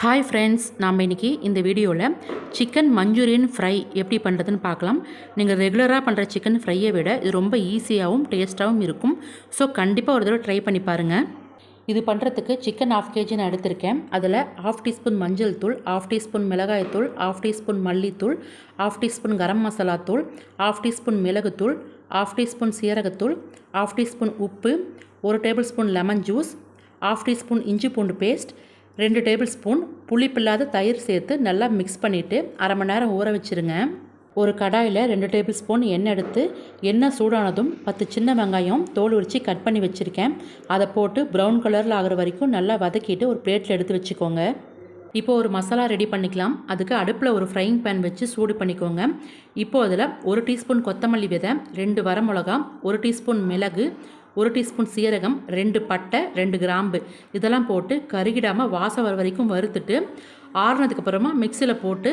Hi friends, நாம் இன்றைக்கி இந்த வீடியோவில் சிக்கன் மஞ்சூரியன் ஃப்ரை எப்படி பண்ணுறதுன்னு பார்க்கலாம். நீங்கள் ரெகுலராக பண்ணுற சிக்கன் ஃப்ரையை விட இது ரொம்ப ஈஸியாகவும் டேஸ்ட்டாகவும் இருக்கும். ஸோ கண்டிப்பாக ஒரு தடவை ட்ரை பண்ணி பாருங்கள். இது பண்ணுறதுக்கு சிக்கன் 1/2 kg நான் எடுத்திருக்கேன். அதில் 1/2 டீஸ்பூன் மஞ்சள் தூள், 1/2 டீஸ்பூன் மிளகாய்த்தூள், 1/2 டீஸ்பூன் மல்லித்தூள், 1/2 டீஸ்பூன் கரம் மசாலா தூள், 1/2 டீஸ்பூன் மிளகுத்தூள், 1/2 டீஸ்பூன் சீரகத்தூள், 1/2 டீஸ்பூன் உப்பு, 1 table spoon lemon juice, 1/2 teaspoon இஞ்சி பூண்டு பேஸ்ட், 2 டேபிள் ஸ்பூன் புளிப்பில்லாத தயிர் சேர்த்து நல்லா மிக்ஸ் பண்ணிவிட்டு அரை மணி நேரம் ஊற வச்சுருங்க. ஒரு கடாயில் 2 டேபிள் ஸ்பூன் எண்ணெய் எடுத்து எண்ணெய் சூடானதும் 10 சின்ன வெங்காயம் தோல் உரித்து கட் பண்ணி வச்சுருக்கேன். அதை போட்டு ப்ரௌன் கலரில் ஆகிற வரைக்கும் நல்லா வதக்கிட்டு ஒரு பிளேட்டில் எடுத்து வச்சுக்கோங்க. இப்போ ஒரு மசாலா ரெடி பண்ணிக்கலாம். அதுக்கு அடுப்பில் ஒரு ஃப்ரைங் பேன் வச்சு சூடு பண்ணிக்கோங்க. இப்போது அதில் 1 டீஸ்பூன் கொத்தமல்லி விதை, 2 வரமிளகா, 1 டீஸ்பூன் மிளகு, 1 டீஸ்பூன் சீரகம், 2 பட்டை, 2 கிராம்பு இதெல்லாம் போட்டு கருகிடாமல் வாசம் வர வரைக்கும் வறுத்துட்டு ஆறுனதுக்கப்புறமா மிக்சியில் போட்டு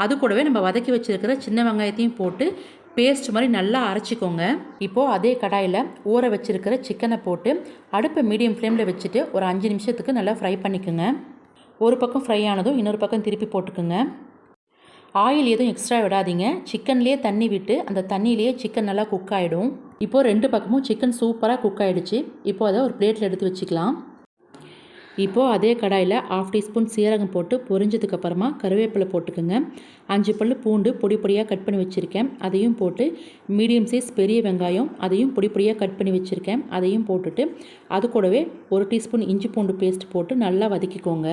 அது கூடவே நம்ம வதக்கி வச்சுருக்கிற சின்ன வெங்காயத்தையும் போட்டு பேஸ்ட் மாதிரி நல்லா அரைச்சிக்கோங்க. இப்போது அதே கடாயில் ஊற வச்சுருக்கிற சிக்கனை போட்டு அடுப்பை மீடியம் ஃப்ளேமில் வச்சுட்டு ஒரு 5 நிமிஷத்துக்கு நல்லா ஃப்ரை பண்ணிக்கோங்க. ஒரு பக்கம் ஃப்ரை ஆனதும் இன்னொரு பக்கம் திருப்பி போட்டுக்குங்க. ஆயில் எதுவும் எக்ஸ்ட்ரா விடாதீங்க. சிக்கன்லேயே தண்ணி விட்டு அந்த தண்ணியிலேயே சிக்கன் நல்லா குக் ஆகிடும். இப்போது 2 பக்கமும் சிக்கன் சூப்பராக குக் ஆகிடுச்சு. இப்போது அதை ஒரு பிளேட்டில் எடுத்து வச்சுக்கலாம். இப்போது அதே கடாயில் 1/2 டீஸ்பூன் சீரகம் போட்டு பொரிஞ்சதுக்கப்புறமா கருவேப்பிலை போட்டுக்குங்க. 5 பல் பூண்டு பொடி பொடியாக கட் பண்ணி வச்சுருக்கேன், அதையும் போட்டு மீடியம் சைஸ் பெரிய வெங்காயம் அதையும் பொடி பொடியாக கட் பண்ணி வச்சுருக்கேன், அதையும் போட்டுட்டு அது கூடவே 1 டீஸ்பூன் இஞ்சி பூண்டு பேஸ்ட் போட்டு நல்லா வதக்கிக்கோங்க.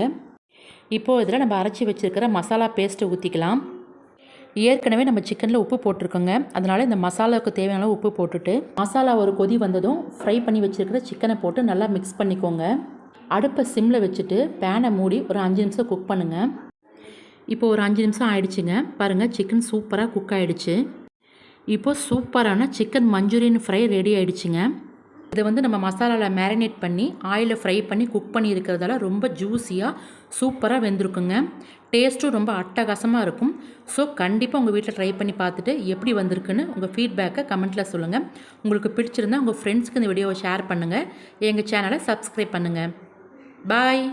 இப்போது இதில் நம்ம அரைச்சி வச்சுருக்கிற மசாலா பேஸ்ட்டை ஊற்றிக்கலாம். ஏற்கனவே நம்ம சிக்கனில் உப்பு போட்டிருக்கோங்க, அதனால் இந்த மசாலாவுக்கு தேவையான உப்பு போட்டுட்டு மசாலா ஒரு கொதி வந்ததும் ஃப்ரை பண்ணி வச்சுருக்கிற சிக்கனை போட்டு நல்லா மிக்ஸ் பண்ணிக்கோங்க. அடுப்பை சிம்மில் வச்சுட்டு பேனை மூடி ஒரு 5 நிமிஷம் குக் பண்ணுங்கள். இப்போது ஒரு 5 நிமிஷம் ஆயிடுச்சுங்க. பாருங்கள், சிக்கன் சூப்பராக குக் ஆகிடுச்சு. இப்போது சூப்பரான சிக்கன் மஞ்சூரியன் ஃப்ரை ரெடி ஆகிடுச்சுங்க. இதை நம்ம மசாலாவில் மேரினேட் பண்ணி ஆயிலில் ஃப்ரை பண்ணி குக் பண்ணி இருக்கிறதால ரொம்ப ஜூஸியாக சூப்பராக வெந்திருக்குங்க. டேஸ்ட்டும் ரொம்ப அட்டகாசமாக இருக்கும். ஸோ கண்டிப்பாக உங்கள் வீட்டில் ட்ரை பண்ணி பார்த்துட்டு எப்படி வந்திருக்குன்னு உங்கள் ஃபீட்பேக்கை கமெண்ட்டில் சொல்லுங்கள். உங்களுக்கு பிடிச்சிருந்தா உங்கள் ஃப்ரெண்ட்ஸ்க்கு இந்த வீடியோவை ஷேர் பண்ணுங்கள். எங்கள் சேனலை சப்ஸ்கிரைப் பண்ணுங்கள். பாய்.